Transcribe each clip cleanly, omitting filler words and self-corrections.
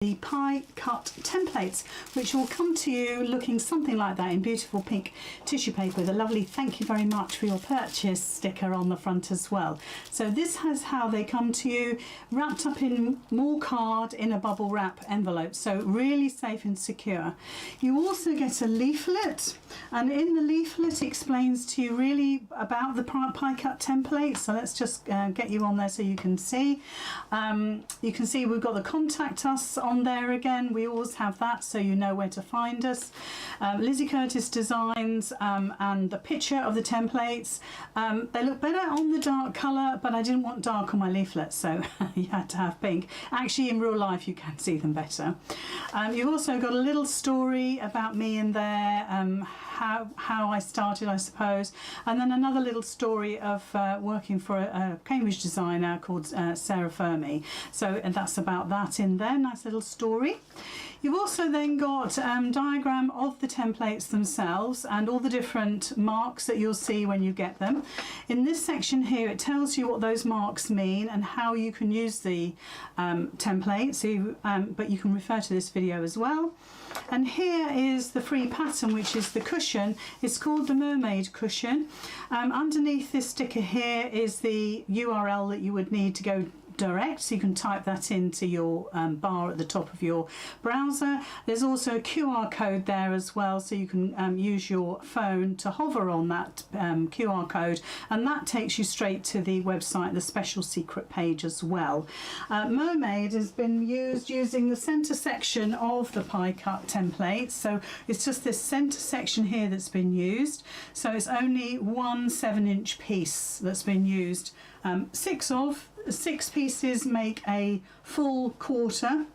the pie cut templates, which will come to you looking something like that in beautiful pink tissue paper with a lovely "thank you very much for your purchase" sticker on the front as well. So this has how they come to you, wrapped up in more card in a bubble wrap envelope, so really safe and secure. You also get a leaflet, and in the leaflet it explains to you really about the pie cut template. So let's just get you on there so you can see. You can see we've got the contact us on there again. We always have that, so you know where to find us. Lizzie Curtis designs and the picture of the templates. They look better on the dark colour, but I didn't want dark on my leaflet, so you had to have pink. Actually, in real life you can see them better. You've also got a little story about me in there, how I started, I suppose, and then another little story of working for a Cambridge designer called Sarah Fermi. So that's about that in there. Nice little story. You've also then got diagram of the templates themselves and all the different marks that you'll see when you get them. In this section here, it tells you what those marks mean and how you can use the template. So but you can refer to this video as well. And here is the free pattern, which is the cushion. It's called the mermaid cushion. Underneath this sticker here is the URL that you would need to go direct, so you can type that into your bar at the top of your browser. There's also a QR code there as well, so you can use your phone to hover on that QR code, and that takes you straight to the website, the special secret page as well. Mermaid has been used using the center section of the pie cut template, so it's just this center section here that's been used. So it's only one 7-inch piece that's been used. Six pieces make a full quarter,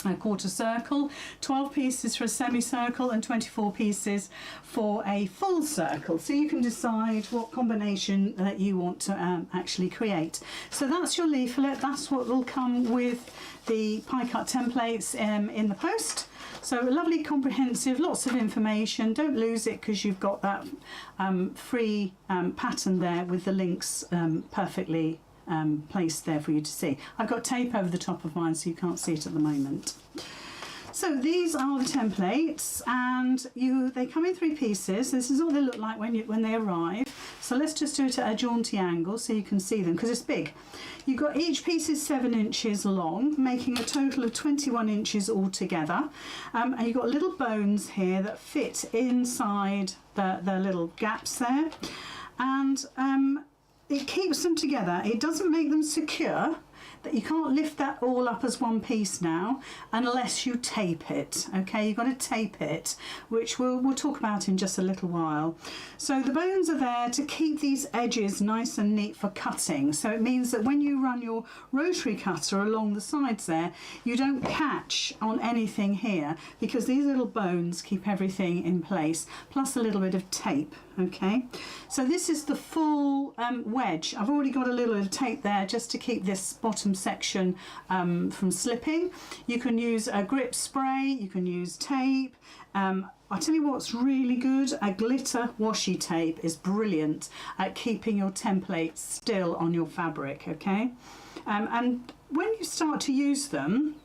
a quarter circle, 12 pieces for a semicircle, and 24 pieces for a full circle. So you can decide what combination that you want to actually create. So that's your leaflet. That's what will come with the pie cut templates in the post. So lovely, comprehensive, lots of information. Don't lose it, because you've got that free pattern there with the links perfectly placed there for you to see. I've got tape over the top of mine so you can't see it at the moment. So these are the templates, and they come in 3 pieces. This is what they look like when they arrive. So let's just do it at a jaunty angle so you can see them, because it's big. You've got each piece is 7 inches long, making a total of 21 inches altogether. And you've got little bones here that fit inside the little gaps there. And it keeps them together. It doesn't make them secure. That you can't lift that all up as one piece now unless you tape it. Okay, you've got to tape it, which we'll talk about in just a little while. So the bones are there to keep these edges nice and neat for cutting. So it means that when you run your rotary cutter along the sides there, you don't catch on anything here, because these little bones keep everything in place, plus a little bit of tape. Okay, so this is the full wedge. I've already got a little bit of tape there just to keep this bottom section from slipping. You can use a grip spray, you can use tape. I'll tell you what's really good, a glitter washi tape is brilliant at keeping your templates still on your fabric. Okay, and when you start to use them,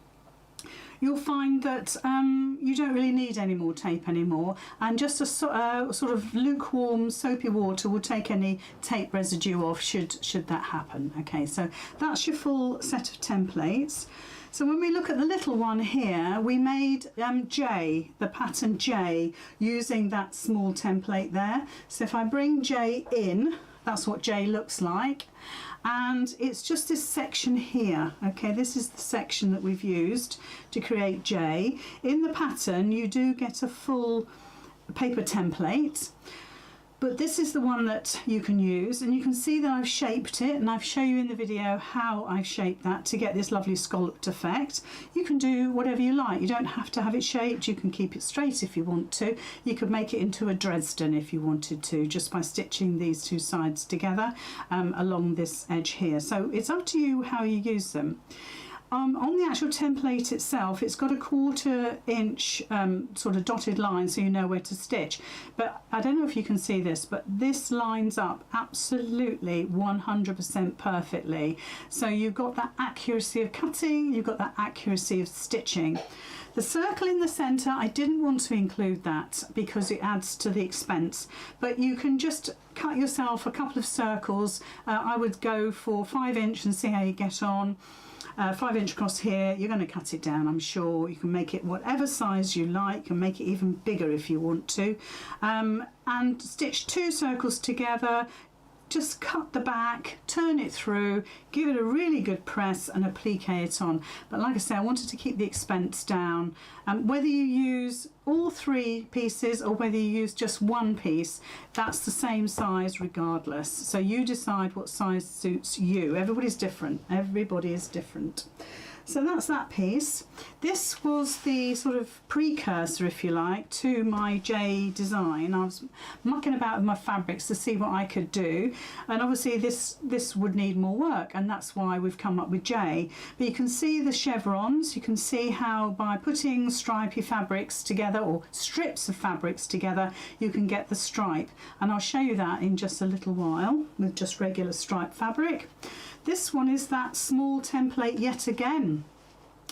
you'll find that you don't really need any more tape anymore, and just a sort of lukewarm soapy water will take any tape residue off should that happen. Okay, so that's your full set of templates. So when we look at the little one here, we made J, the pattern J, using that small template there. So if I bring J in, that's what J looks like, and it's just this section here. Okay, this is the section that we've used to create J. In the pattern you do get a full paper template, but this is the one that you can use, and you can see that I've shaped it, and I've shown you in the video how I've shaped that to get this lovely scalloped effect. You can do whatever you like. You don't have to have it shaped. You can keep it straight if you want to. You could make it into a Dresden if you wanted to, just by stitching these 2 sides together along this edge here. So it's up to you how you use them. On the actual template itself, it's got a 1/4 inch sort of dotted line so you know where to stitch. But I don't know if you can see this, but this lines up absolutely 100% perfectly. So you've got that accuracy of cutting, you've got that accuracy of stitching. The circle in the centre, I didn't want to include that because it adds to the expense, but you can just cut yourself a couple of circles. I would go for 5 inch and see how you get on. 5 inch across here, you're going to cut it down, I'm sure. You can make it whatever size you like, you can make it even bigger if you want to. And stitch 2 circles together. Just cut the back, turn it through, give it a really good press and applique it on. But like I say, I wanted to keep the expense down. Whether you use all 3 pieces or whether you use just 1 piece, that's the same size regardless. So you decide what size suits you. Everybody's different. Everybody is different. So that's that piece. This was the sort of precursor, if you like, to my J design. I was mucking about with my fabrics to see what I could do, and obviously this would need more work, and that's why we've come up with J. But you can see the chevrons. You can see how by putting stripy fabrics together, or strips of fabrics together, you can get the stripe, and I'll show you that in just a little while with just regular striped fabric. This one is that small template yet again.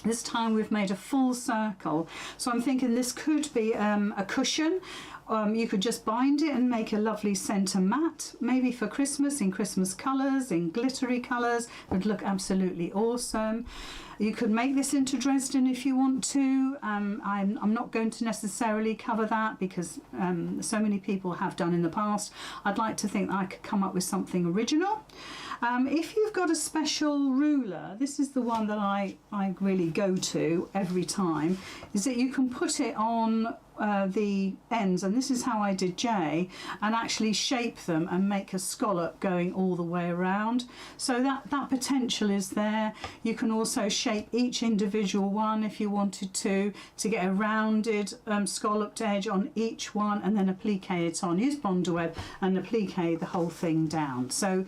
This time we've made a full circle. So I'm thinking this could be a cushion. You could just bind it and make a lovely centre mat, maybe for Christmas, in Christmas colours, in glittery colours. It would look absolutely awesome. You could make this into Dresden if you want to. I'm not going to necessarily cover that because so many people have done in the past. I'd like to think that I could come up with something original. If you've got a special ruler, this is the one that I really go to every time, is that you can put it on the ends, and this is how I did J, and actually shape them and make a scallop going all the way around. So that potential is there. You can also shape each individual one if you wanted to get a rounded scalloped edge on each one, and then applique it on. Use Bondaweb and applique the whole thing down. So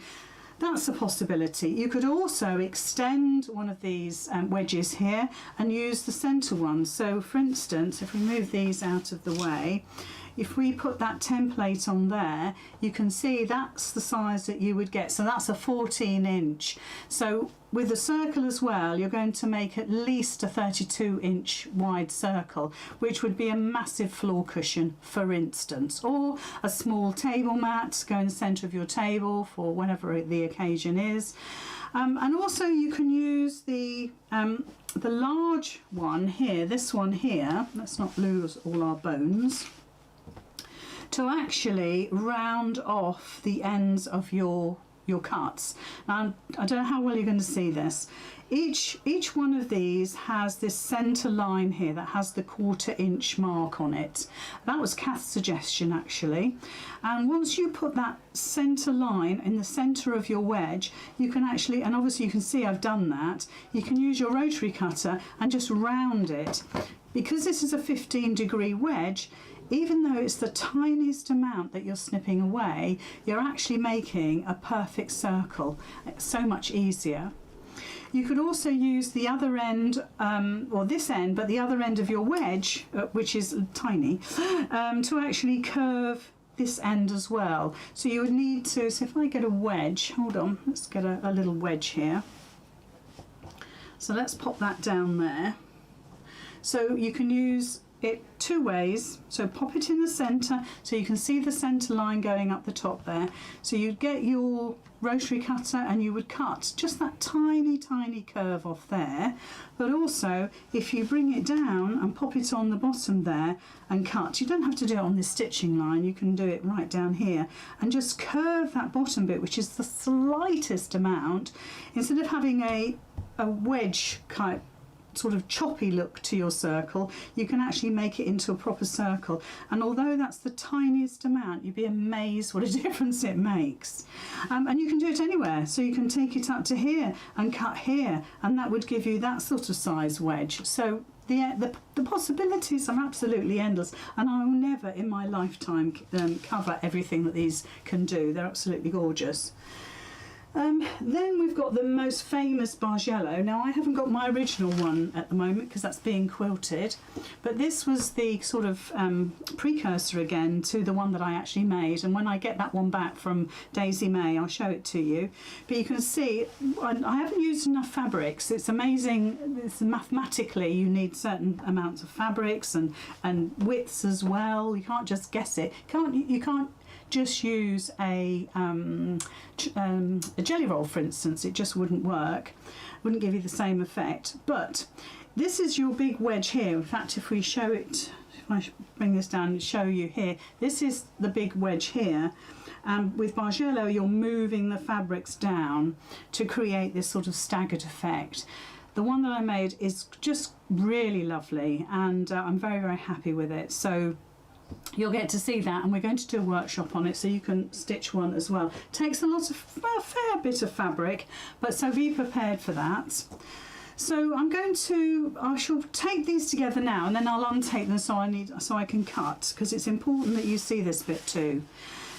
that's a possibility. You could also extend one of these wedges here and use the centre one. So for instance, if we move these out of the way, if we put that template on there, you can see that's the size that you would get. So that's a 14 inch. So with the circle as well, you're going to make at least a 32 inch wide circle, which would be a massive floor cushion, for instance, or a small table mat, go in the centre of your table for whatever the occasion is. And also you can use the large one here, this one here, let's not lose all our bones, to actually round off the ends of your cuts. Now, I don't know how well you're going to see this. Each one of these has this centre line here that has the 1/4 inch mark on it. That was Kath's suggestion actually. And once you put that centre line in the centre of your wedge, you can actually, and obviously you can see I've done that, you can use your rotary cutter and just round it. Because this is a 15-degree wedge, even though it's the tiniest amount that you're snipping away, you're actually making a perfect circle. It's so much easier. You could also use the other end, or this end, but the other end of your wedge, which is tiny, to actually curve this end as well. So you would need to, so if I get a wedge, hold on, let's get a little wedge here. So let's pop that down there. So you can use it 2 ways. So pop it in the centre so you can see the centre line going up the top there. So you'd get your rotary cutter and you would cut just that tiny curve off there. But also if you bring it down and pop it on the bottom there and cut, you don't have to do it on this stitching line, you can do it right down here and just curve that bottom bit, which is the slightest amount. Instead of having a wedge kind sort of choppy look to your circle, you can actually make it into a proper circle, and although that's the tiniest amount, you'd be amazed what a difference it makes. And you can do it anywhere, so you can take it up to here and cut here, and that would give you that sort of size wedge. So the possibilities are absolutely endless, and I will never in my lifetime cover everything that these can do. They're absolutely gorgeous. Then we've got the most famous Bargello. Now I haven't got my original one at the moment because that's being quilted, but this was the sort of precursor again to the one that I actually made, and when I get that one back from Daisy May I'll show it to you. But you can see I haven't used enough fabrics. It's amazing. It's mathematically you need certain amounts of fabrics and widths as well. You can't just guess it. You can't just use a jelly roll, for instance. It just wouldn't work, wouldn't give you the same effect. But this is your big wedge here. In fact, if we show it, if I bring this down and show you here, this is the big wedge here. With Bargello you're moving the fabrics down to create this sort of staggered effect. The one that I made is just really lovely, and I'm very, very happy with it. So you'll get to see that, and we're going to do a workshop on it so you can stitch one as well. Takes a fair bit of fabric, but so be prepared for that. So I shall take these together now, and then I'll untake them so I can cut, because it's important that you see this bit too.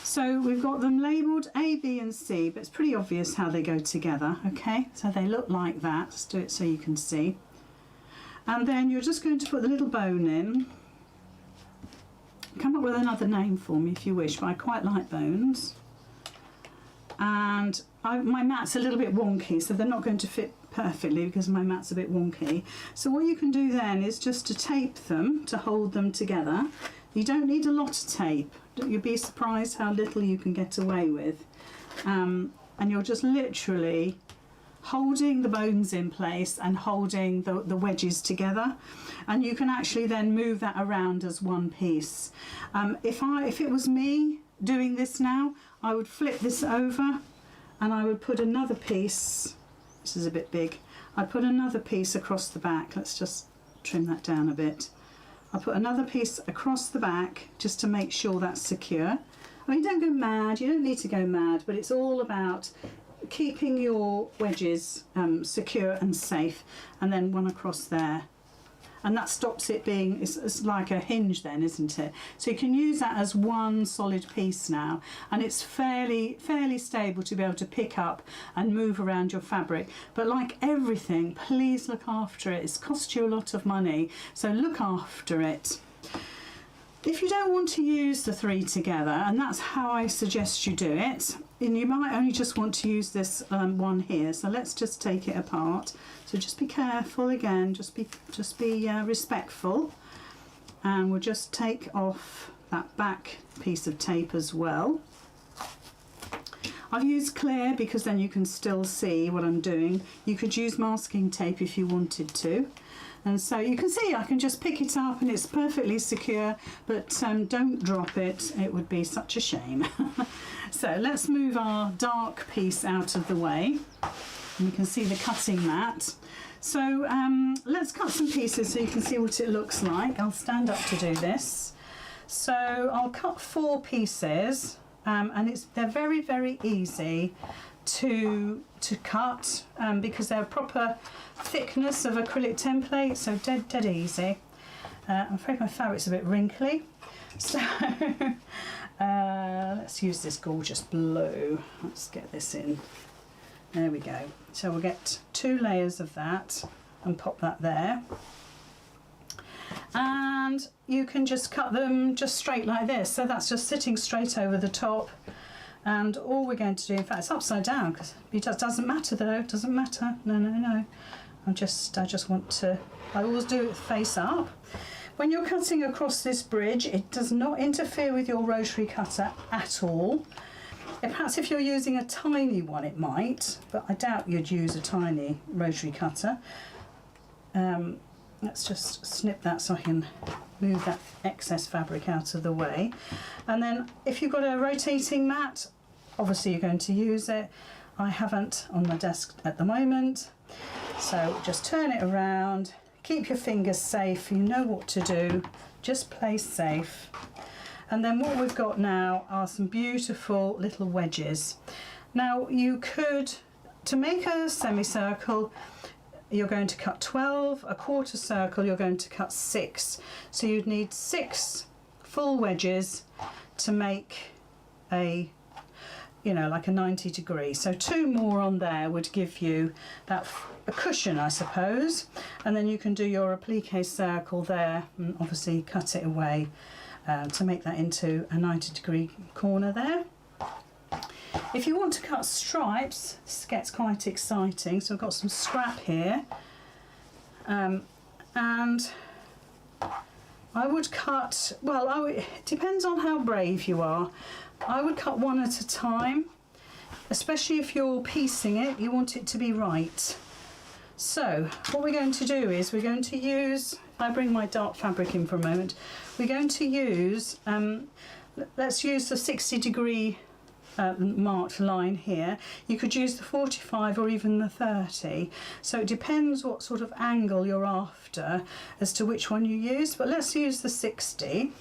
So we've got them labelled A, B and C, but it's pretty obvious how they go together, okay? So they look like that. Let's do it so you can see. And then you're just going to put the little bone in. Come up with another name for me if you wish, but I quite like bones. And my mat's a little bit wonky, so they're not going to fit perfectly because my mat's a bit wonky. So what you can do then is just to tape them to hold them together. You don't need a lot of tape. You'll be surprised how little you can get away with. And you're just literally holding the bones in place and holding the wedges together, and you can actually then move that around as one piece. If it was me doing this now, I would flip this over and I would put another piece. This is a bit big. I'd put another piece across the back. Let's just trim that down a bit. I'll put another piece across the back just to make sure that's secure. I mean, don't go mad, you don't need to go mad, but it's all about keeping your wedges secure and safe, and then one across there. And that stops it being, it's like a hinge then, isn't it? So you can use that as one solid piece now, and it's fairly stable to be able to pick up and move around your fabric. But like everything, please look after it. It's cost you a lot of money, so look after it. If you don't want to use the three together, and that's how I suggest you do it, and you might only just want to use this one here, so let's just take it apart. So just be careful again, just be respectful, and we'll just take off that back piece of tape as well. I've used clear because then you can still see what I'm doing. You could use masking tape if you wanted to. And so you can see I can just pick it up and it's perfectly secure, but don't drop it, it would be such a shame. So let's move our dark piece out of the way, and you can see the cutting mat. So let's cut some pieces so you can see what it looks like. I'll stand up to do this. So I'll cut 4 pieces, and they're very, very easy to cut because they're proper thickness of acrylic template, so dead easy. I'm afraid my fabric's a bit wrinkly, so let's use this gorgeous blue. Let's get this in. There we go. So we'll get 2 layers of that and pop that there. And you can just cut them just straight like this. So that's just sitting straight over the top. And all we're going to do, in fact, it's upside down because it doesn't matter though. It doesn't matter. No. I just want to. I always do it face up. When you're cutting across this bridge, it does not interfere with your rotary cutter at all. Perhaps if you're using a tiny one it might, but I doubt you'd use a tiny rotary cutter. Let's just snip that so I can move that excess fabric out of the way. And then if you've got a rotating mat, obviously you're going to use it. I haven't on my desk at the moment. So just turn it around, keep your fingers safe, you know what to do, just play safe. And then what we've got now are some beautiful little wedges. Now you could, to make a semicircle, you're going to cut 12, a quarter circle you're going to cut 6. So you'd need 6 full wedges to make a you know, like a 90 degree. So 2 more on there would give you that a cushion, I suppose. And then you can do your applique circle there and obviously cut it away to make that into a 90 degree corner there. If you want to cut stripes, this gets quite exciting. So I've got some scrap here, and I would cut, well, it depends on how brave you are. I would cut one at a time, especially if you're piecing it, you want it to be right. So what we're going to do is we're going to use, if I bring my dark fabric in for a moment, we're going to use, let's use the 60 degree marked line here. You could use the 45 or even the 30. So it depends what sort of angle you're after as to which one you use, but let's use the 60.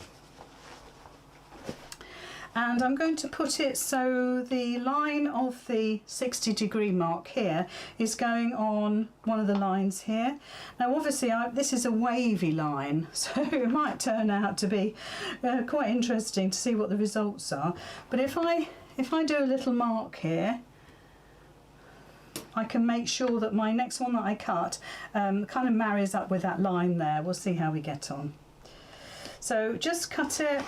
And I'm going to put it so the line of the 60 degree mark here is going on one of the lines here. Now obviously this is a wavy line, so it might turn out to be quite interesting to see what the results are. But if I do a little mark here, I can make sure that my next one that I cut kind of marries up with that line there. We'll see how we get on. So just cut it.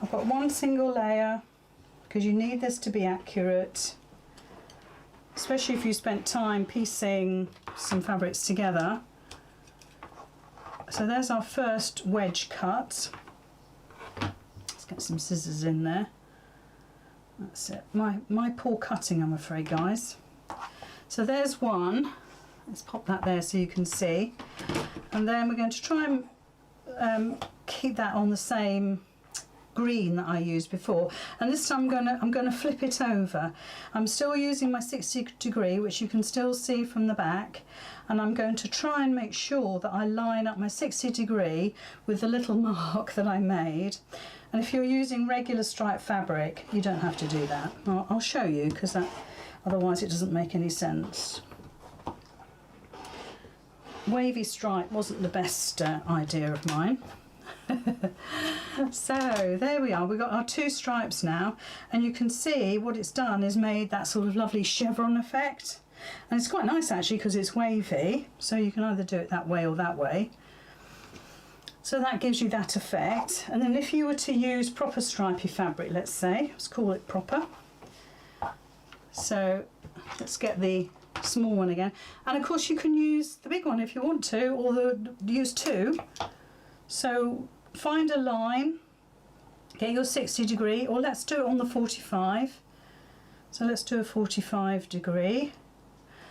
I've got one single layer because you need this to be accurate, especially if you spent time piecing some fabrics together. So there's our first wedge cut. Let's get some scissors in there. That's it. My poor cutting, I'm afraid, guys. So there's one. Let's pop that there so you can see. And then we're going to try and keep that on the same green that I used before, and this time I'm going to flip it over. I'm still using my 60 degree, which you can still see from the back, and I'm going to try and make sure that I line up my 60 degree with the little mark that I made. And if you're using regular striped fabric, you don't have to do that. I'll show you, because otherwise it doesn't make any sense. Wavy stripe wasn't the best idea of mine. So there we are, we've got our 2 stripes now, and you can see what it's done is made that sort of lovely chevron effect, and it's quite nice actually because it's wavy, so you can either do it that way or that way. So that gives you that effect. And then if you were to use proper stripy fabric, let's say, let's call it proper, so let's get the small one again, and of course you can use the big one if you want to, or use 2. So find a line, get your 60 degree, or let's do it on the 45. So let's do a 45 degree.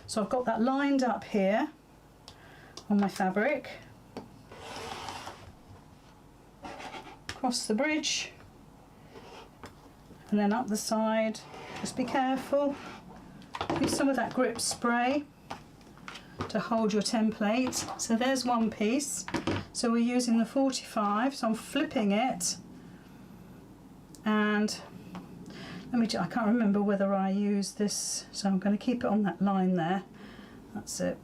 So I've got that lined up here on my fabric. Across the bridge, and then up the side. Just be careful. Use some of that grip spray to hold your template. So there's one piece. So we're using the 45, so I'm flipping it, and I can't remember whether I use this, so I'm going to keep it on that line there. That's it.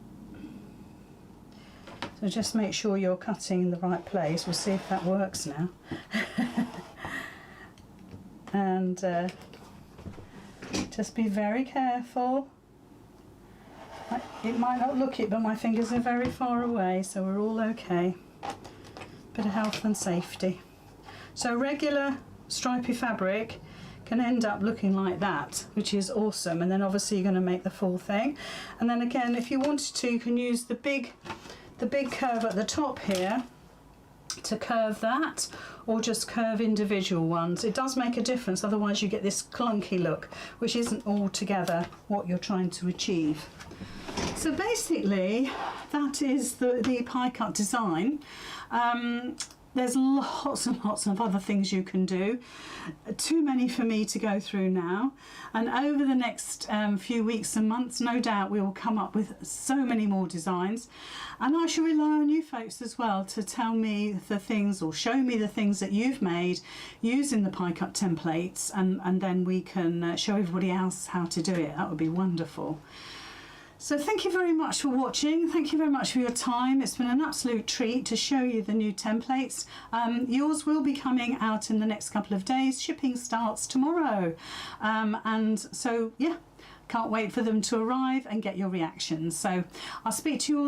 So just make sure you're cutting in the right place. We'll see if that works now. And just be very careful. It might not look it, but my fingers are very far away, so we're all okay. Bit of health and safety. So regular stripy fabric can end up looking like that, which is awesome. And then obviously you're going to make the full thing. And then again, if you wanted to, you can use the big curve at the top here to curve that, or just curve individual ones. It does make a difference, otherwise you get this clunky look, which isn't altogether what you're trying to achieve. So basically that is the pie cut design. There's lots and lots of other things you can do, too many for me to go through now, and over the next few weeks and months no doubt we will come up with so many more designs, and I shall rely on you folks as well to tell me the things or show me the things that you've made using the pie cut templates, and then we can show everybody else how to do it. That would be wonderful. So thank you very much for watching. Thank you very much for your time. It's been an absolute treat to show you the new templates. Yours will be coming out in the next couple of days. Shipping starts tomorrow. And so, yeah, can't wait for them to arrive and get your reactions. So I'll speak to you all